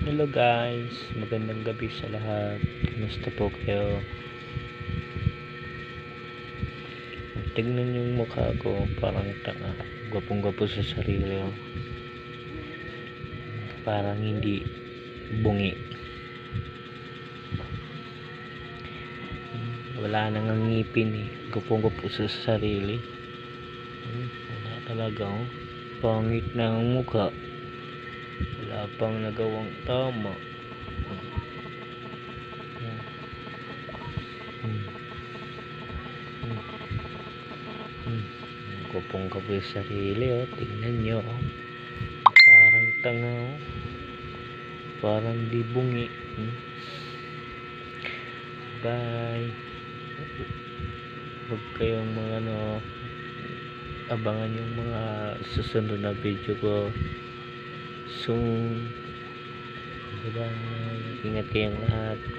Hello guys, magandang gabi sa lahat. Kumusta po kayo? Tignan yung mukha ko, parang tanga. Gwapong-gwapo sa sarili. Oh. Parang hindi bungi. Wala nang ngipin eh. Gwapong-gwapo sa sarili. Wala talaga oh. Pangit na ang mukha. Wala pang nagawang tama. Kupong kapoy sarili oh. Tingnan nyo oh. Parang tanga oh. Parang di bungi. Bye. Huwag kayong mga abangan yung mga susunod na video ko soon. Bye. Ingat kayong lahat.